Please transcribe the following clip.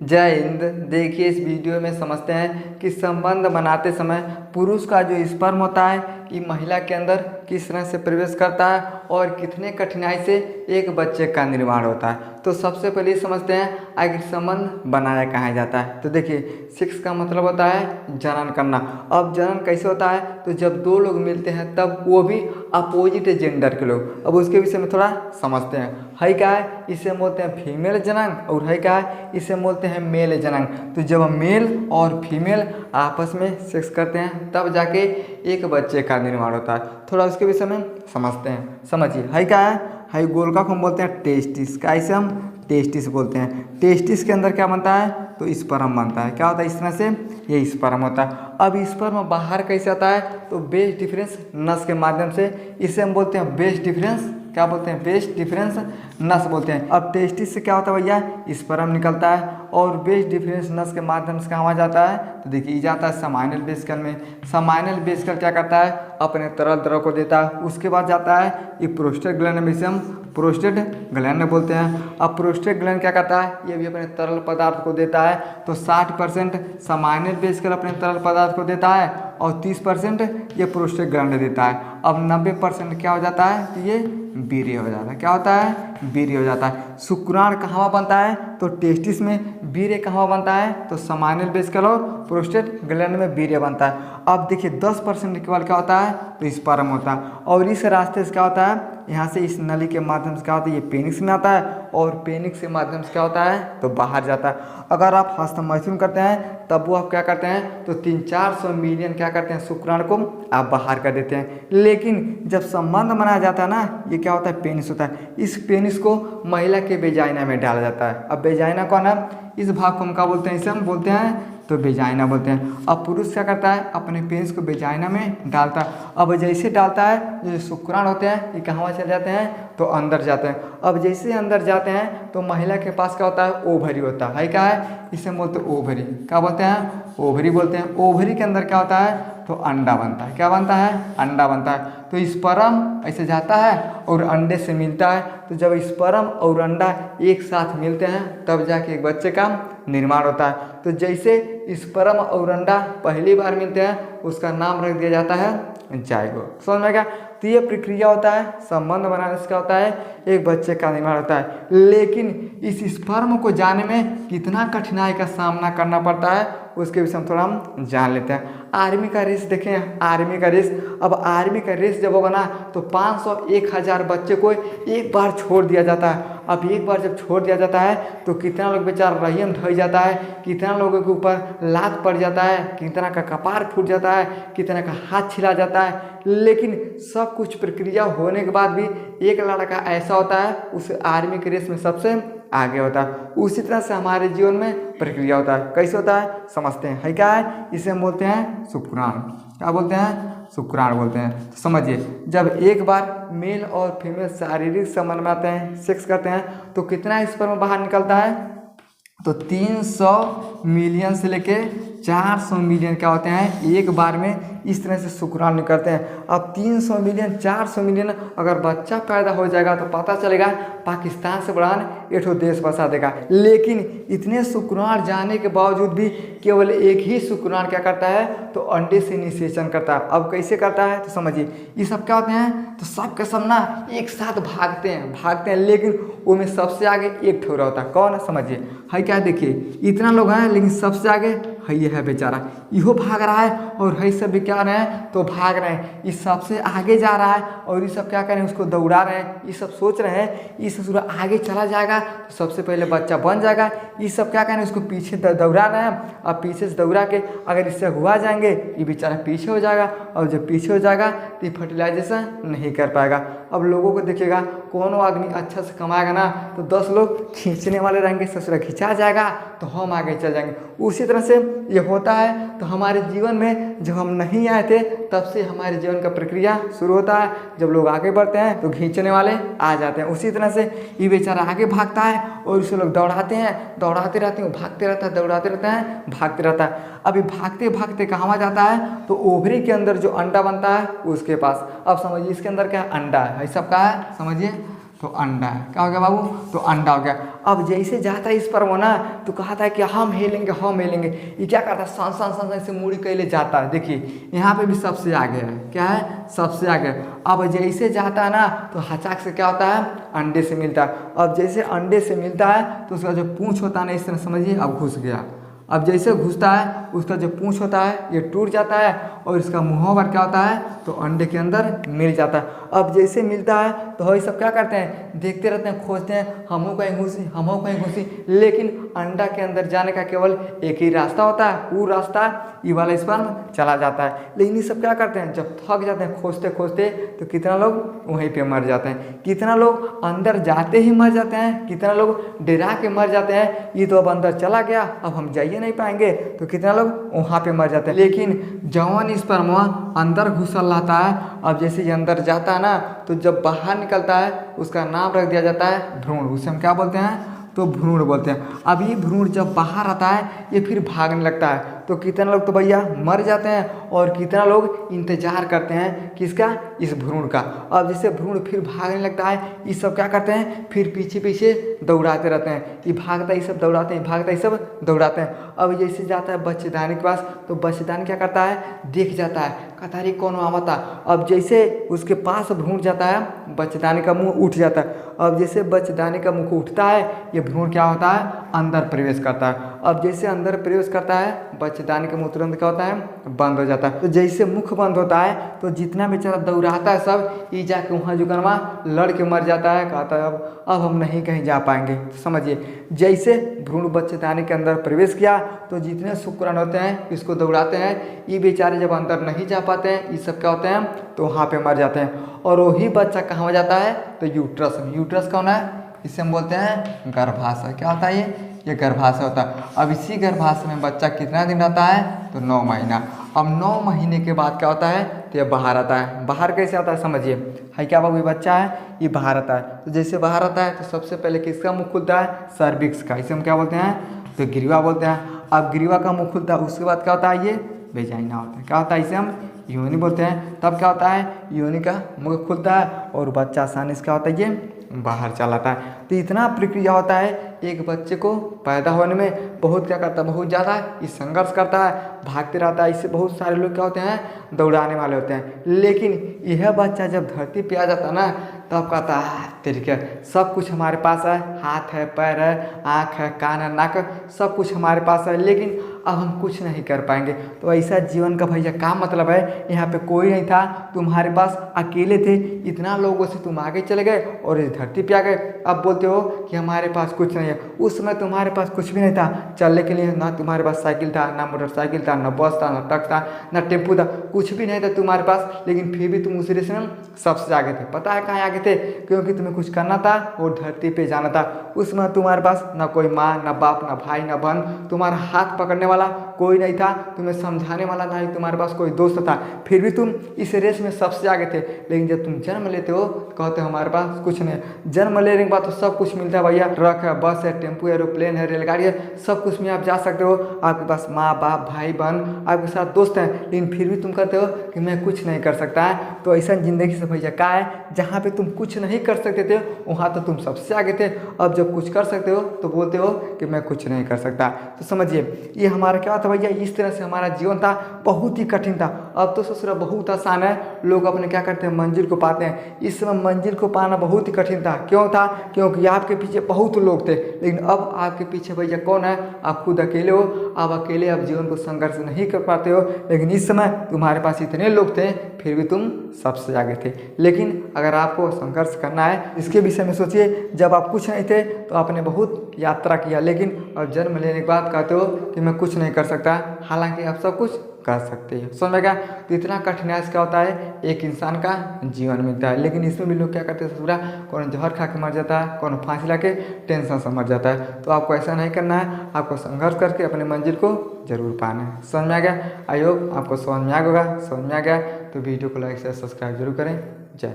जय हिंद। देखिए इस वीडियो में समझते हैं कि संबंध बनाते समय पुरुष का जो स्पर्म होता है कि महिला के अंदर किस तरह से प्रवेश करता है और कितने कठिनाई से एक बच्चे का निर्माण होता है। तो सबसे पहले समझते हैं आखिर संबंध बनाया कहाँ जाता है। तो देखिए सेक्स का मतलब होता है जनन करना। अब जनन कैसे होता है, तो जब दो लोग मिलते हैं तब वो भी अपोजिट जेंडर के लोग। अब उसके विषय में थोड़ा समझते हैं। है क्या है, इसे बोलते हैं फीमेल जनन, और है क्या है, इसे बोलते हैं मेल जनन। तो जब मेल और फीमेल आपस में सेक्स करते हैं तब जाके एक बच्चे का निर्माण होता है। थोड़ा उसके विषय में समझते हैं। समझिए, है क्या है गोलका को हम बोलते हैं टेस्टिस। क्या इसे हम टेस्टिस बोलते हैं। टेस्टिस के अंदर क्या बनता है, तो स्पर्म बनता है। क्या होता है, इस तरह से ये स्पर्म होता है। अब स्पर्म बाहर कैसे आता है, तो बेस डिफरेंस नस के माध्यम से। इसे हम बोलते हैं बेस डिफरेंस, क्या बोलते हैं, बेस डिफरेंस नस बोलते हैं। अब टेस्टिस से क्या होता है भैया, स्पर्म निकलता है और बेस डिफरेंस नस के माध्यम से कहाँ जाता है, तो देखिए जाता है समाइनल वेसिकल में। समाइनल वेसिकल क्या करता है, अपने तरल द्रव को देता है। उसके बाद जाता है ये प्रोस्टेट ग्लैंड में, इसे हम प्रोस्टेट ग्लैंड बोलते हैं। अब प्रोस्टेट ग्लैंड क्या करता है, ये भी अपने तरल पदार्थ को देता है। तो 60% समाइनल वेसिकल अपने तरल पदार्थ को देता है और 30% ये प्रोस्टेट ग्लैंड देता है। अब 90% क्या हो जाता है, तो ये वीर्य हो जाता है। क्या होता है, वीर्य हो जाता है। शुक्राणु कहाँ बनता है, तो टेस्टिस में। वीर्य कहाँ बनता है, तो समाइनल वेसिकल और प्रोस्टेट ग्लैंड में वीर्य बनता है। अब देखिए 10% केवल क्या होता है, तो स्पर्म होता है। और इस रास्ते से क्या होता है, यहाँ से इस नली के माध्यम से क्या होता है, ये पेनिक्स में आता है और पेनिक्स के माध्यम से क्या होता है, तो बाहर जाता है। अगर आप हस्तमैथुन करते हैं तब वो आप क्या करते हैं, तो 300-400 मिलियन क्या करते हैं, शुक्राणु को आप बाहर कर देते हैं। लेकिन जब संबंध बनाया जाता है ना, ये क्या होता है, पेनिस होता है। इस पेनिस को महिला के वेजाइना में डाला जाता है। अब वेजाइना कौन है, इस भाग को हम क्या बोलते हैं, इसे हम बोलते हैं तो वेजाइना बोलते हैं। अब पुरुष क्या करता है, अपने पेनिस को वेजाइना में डालता है। अब जैसे डालता है, जो शुक्राणु होते हैं ये कहाँ चले जाते हैं, तो अंदर जाते हैं। अब जैसे अंदर जाते हैं तो महिला के पास क्या होता है, ओवरी होता है। क्या है, इसे हम बोलते हैं ओवरी। क्या बोलते हैं, ओवरी बोलते हैं। ओवरी के अंदर क्या होता है, तो अंडा बनता है। क्या बनता है, अंडा बनता है। तो स्पर्म ऐसे जाता है और अंडे से मिलता है। तो जब स्पर्म और अंडा एक साथ मिलते हैं तब जाके एक बच्चे का निर्माण होता है। तो जैसे स्पर्म और अंडा पहली बार मिलते हैं उसका नाम रख दिया जाता है जाइगोट। समझ में क्या, तो ये प्रक्रिया होता है संबंध बनाने से क्या होता है, एक बच्चे का निर्माण होता है। लेकिन इस स्पर्म को जाने में कितना कठिनाई का सामना करना पड़ता है उसके विषय में थोड़ा हम जान लेते हैं। आर्मी का रेस देखें, आर्मी का रेस। अब आर्मी का रेस जब होगा ना, तो 500-1000 बच्चे को एक बार छोड़ दिया जाता है। अब एक बार जब छोड़ दिया जाता है तो कितना लोग बेचारा रहीम ढह जाता है, कितना लोगों के ऊपर लात पड़ जाता है, कितना का कपार फूट जाता है, कितना का हाथ छिला जाता है। लेकिन सब कुछ प्रक्रिया होने के बाद भी एक लड़का ऐसा होता है उस आर्मी के रेस में सबसे आगे होता है। उसी तरह से हमारे जीवन में प्रक्रिया होता है। कैसे होता है, समझते हैं। है क्या है, इसे हम बोलते हैं शुक्राणु। क्या बोलते हैं, शुक्राणु बोलते हैं। तो समझिए, जब एक बार मेल और फीमेल शारीरिक संबंध में आते हैं, सेक्स करते हैं, तो कितना स्पर्म बाहर निकलता है, तो 300 मिलियन से लेके 400 मिलियन क्या होते हैं, एक बार में इस तरह से शुक्राणु निकलते हैं। अब 300 मिलियन 400 मिलियन अगर बच्चा पैदा हो जाएगा तो पता चलेगा पाकिस्तान से बड़ा एक देश बसा देगा। लेकिन इतने शुक्राणु जाने के बावजूद भी केवल एक ही शुक्राणु क्या करता है, तो अंडे से निषेचन करता है। अब कैसे करता है, तो समझिए, ये सब क्या होते हैं, तो सब के सब ना एक साथ भागते हैं। लेकिन उनमें सबसे आगे एक ठोरा होता है। कौन है, समझिए। है क्या, देखिए इतना लोग हैं लेकिन सबसे आगे है ये है बेचारा, इहो भाग रहा है और है सब भी क्या रहे हैं, तो भाग रहे हैं। इस सबसे आगे जा रहा है और ये सब क्या कर रहे हैं, उसको दौड़ा रहे हैं। ये सब सोच रहे हैं ये सब आगे चला जाएगा तो सबसे पहले बच्चा बन जाएगा। ये सब क्या करें, उसको पीछे दौड़ा रहे हैं। अब पीछे से दौड़ा के अगर इससे हुआ जाएंगे ये बेचारा पीछे हो जाएगा, और जब पीछे हो जाएगा तो ये फर्टिलाइजेशन नहीं कर पाएगा। अब लोगों को देखिएगा, कौन आदमी अच्छा से कमाएगा ना, तो 10 लोग खींचने वाले रहेंगे, ससुरा खिंचा जाएगा तो हम आगे चल जाएंगे। उसी तरह से ये होता है। तो हमारे जीवन में जब हम नहीं आए थे तब से हमारे जीवन का प्रक्रिया शुरू होता है। जब लोग आगे बढ़ते हैं तो खींचने वाले आ जाते हैं। उसी तरह से ये बेचारा आगे भागता है और उसे लोग दौड़ाते हैं, दौड़ाते रहते हैं, भागते रहता है, दौड़ाते रहते हैं, भागते रहता है। अभी भागते भागते कहाँ जाता है, तो ओवरी के अंदर जो अंडा बनता है उसके पास। अब समझिए इसके अंदर क्या अंडा है, सबका है, समझिए। तो अंडा है। क्या हो गया बाबू? तो अंडा हो गया। अब जैसे जाता है स्पर्म ना तो कहता है कि हम हिलेंगे हम हिलेंगे। ये क्या करता है? सन सन सन ऐसे मुड़ी कैले जाता है। देखिए यहाँ पे भी सबसे आगे है। क्या है? सबसे आगे। अब जैसे जाता है ना तो हचाक से क्या होता है? अंडे से मिलता है। अब जैसे अंडे से मिलता है तो उसका जो पूंछ होता है ना, इस तरह समझिए, अब घुस गया। अब जैसे घुसता है उसका जो पूंछ होता है ये टूट जाता है और इसका मुंहवर क्या होता है? तो अंडे के अंदर मिल जाता है। अब जैसे मिलता है तो वही सब क्या करते हैं? देखते रहते हैं, खोजते हैं, हमों कहीं घुसी हमों कहीं घुसी। लेकिन अंडा के अंदर जाने का केवल एक ही रास्ता होता है, वो रास्ता ये वाला स्पर्म चला जाता है। लेकिन ये सब क्या करते हैं? जब थक जाते हैं खोजते खोजते तो कितना लोग वहीं पे मर जाते हैं, कितना लोग अंदर जाते ही मर जाते हैं, कितना लोग डरा के मर जाते हैं। ये तो अब अंदर चला गया, अब हम जाइए नहीं पाएंगे, तो कितना लोग वहाँ पे मर जाते हैं। लेकिन जवान स्पर्म अंदर घुसल रहता है। अब जैसे ये अंदर जाता है ना तो जब बाहर निकलता है उसका नाम रख दिया जाता है भ्रूण। उसे हम क्या बोलते हैं? तो भ्रूण बोलते हैं। अब ये भ्रूण जब बाहर आता है ये फिर भागने लगता है। तो कितना लोग तो भैया मर जाते हैं और कितना लोग इंतजार करते हैं किसका? इस भ्रूण का। अब जैसे भ्रूण फिर भागने लगता है, ये सब क्या करते हैं? फिर पीछे पीछे दौड़ाते रहते हैं। ये भागता ये सब दौड़ाते हैं, भागता ये सब दौड़ाते हैं। अब जैसे जाता है बच्चेदानी के पास तो बच्चेदानी क्या करता है? देख जाता है, कहता है कौन आवता। अब जैसे उसके पास भ्रूण जाता है बच्चेदानी का मुंह उठ जाता है। अब जैसे बच्चेदानी का मुंह उठता है ये भ्रूण क्या होता है? अंदर प्रवेश करता है। अब जैसे अंदर प्रवेश करता है बच्चेदानी का मुंह तुरंत क्या होता है? बंद हो जाता है। तो जैसे मुख बंद होता है तो जितना बेचारा दौड़ाता है सब ये जाके वहाँ जुगनवा लड़ के मर जाता है। कहता है अब हम नहीं कहीं जा पाएंगे। तो समझिए जैसे भ्रूण बच्चेदानी के अंदर प्रवेश किया तो जितने शुक्राणु होते हैं इसको दौड़ाते हैं, ये बेचारे जब अंदर नहीं जा पाते हैं ये सब क्या होते हैं? तो वहाँ पे मर जाते हैं। और वही बच्चा कहाँ हो जाता है? तो यूट्रस में। यूट्रस कौन है? इसे हम बोलते हैं गर्भाशय। क्या होता है ये गर्भाशय होता है। अब इसी गर्भाशय में बच्चा कितना दिन रहता है? तो 9 महीना। अब 9 महीने के बाद क्या होता है? तो ये बाहर आता है। बाहर कैसे आता है समझिए। है क्या बाबू? ये बच्चा है ये बाहर आता है। तो जैसे बाहर आता है तो सबसे पहले किसका मुंह खुलता है? सर्विक्स का। इसे हम क्या बोलते हैं? तो ग्रीवा बोलते हैं। अब ग्रीवा का मुंह खुलता है, उसके बाद क्या होता है? ये वेजाइना होता है। क्या होता है? इसे हम योनि बोलते हैं। तब क्या होता है? योनि का मुंह खुलता है और बच्चा आसानी से क्या होता है? ये बाहर चला आता है। तो इतना प्रक्रिया होता है एक बच्चे को पैदा होने में। बहुत क्या करता है? बहुत ज़्यादा ये संघर्ष करता है, भागते रहता है। इससे बहुत सारे लोग क्या होते हैं? दौड़ाने वाले होते हैं। लेकिन यह बच्चा जब धरती पे आ जाता है ना तब कहता है तरीके सब कुछ हमारे पास है, हाथ है, पैर है, आँख है, कान है, नाक है, सब कुछ हमारे पास है, लेकिन अब हम कुछ नहीं कर पाएंगे। तो ऐसा जीवन का भैया क्या मतलब है? यहाँ पे कोई नहीं था, तुम्हारे पास अकेले थे, इतना लोगों से तुम आगे चले गए और इस धरती पे आ गए। अब बोलते हो कि हमारे पास कुछ नहीं है। उस समय तुम्हारे पास कुछ भी नहीं था चलने के लिए, ना तुम्हारे पास साइकिल था, ना मोटरसाइकिल था, ना बस था, ना ट्रक था, ना टेम्पू था, कुछ भी नहीं था तुम्हारे पास। लेकिन फिर भी तुम उस रेस में सबसे आगे थे। पता है कहाँ आगे थे? क्योंकि तुम्हें कुछ करना था और धरती पे जाना था। उस समय तुम्हारे पास ना कोई माँ, ना बाप, ना भाई, ना बहन, तुम्हारा हाथ पकड़ने वाला कोई नहीं था, तुम्हें समझाने वाला ना ही तुम्हारे पास कोई दोस्त था। फिर भी तुम इस रेस में सबसे आगे थे। लेकिन जब तुम जन्म लेते हो तो कहते हो हमारे पास कुछ नहीं है। जन्म लेने के बाद तो सब कुछ मिलता है भैया, ट्रक है, बस है, टेम्पू है, एरोप्लेन है, रेलगाड़ी है, सब कुछ में आप जा सकते हो। आपके पास माँ बाप भाई बहन आपके साथ दोस्त हैं, लेकिन फिर भी तुम कहते हो कि मैं कुछ नहीं कर सकता है। तो ऐसा ज़िंदगी से भैया क्या है? जहाँ पे तुम कुछ नहीं कर सकते थे वहाँ तो तुम सबसे आगे थे। अब जब कुछ कर सकते हो तो बोलते हो कि मैं कुछ नहीं कर सकता। तो समझिए ये हमारा क्या था भैया? इस तरह से हमारा जीवन था, बहुत ही कठिन था। अब तो ससुरा बहुत आसान है, लोग अपने क्या करते हैं? मंजिल को पाते हैं। इस समय मंजिल को पाना बहुत ही कठिन था। क्यों था? क्योंकि आपके पीछे बहुत लोग थे, लेकिन अब आपके पीछे भैया कौन है? आप खुद अकेले हो। आप अकेले अब जीवन को संघर्ष नहीं कर पाते हो, लेकिन इस समय तुम्हारे पास इतने लोग थे फिर भी तुम सबसे आगे थे। लेकिन अगर आपको संघर्ष करना है इसके विषय में सोचिए। जब आप कुछ नहीं थे तो आपने बहुत यात्रा किया, लेकिन अब जन्म लेने के बाद कहते हो कि मैं कुछ नहीं कर सकता, हालांकि आप सब कुछ कर सकते हैं। समझ में गया? तो इतना कठिनाई क्या होता है? एक इंसान का जीवन मिलता है। लेकिन इसमें भी लोग क्या करते हैं? पूरा कौन जहर खा के मर जाता है, कौन फांसी ला के टेंशन से मर जाता है। तो आपको ऐसा नहीं करना है, आपको संघर्ष करके अपने मंजिल को जरूर पाना है। समझ में आ गया? आई होप आपको समझ में आ गया। समझ में आ गया तो वीडियो को लाइक शेयर सब्सक्राइब जरूर करें। जय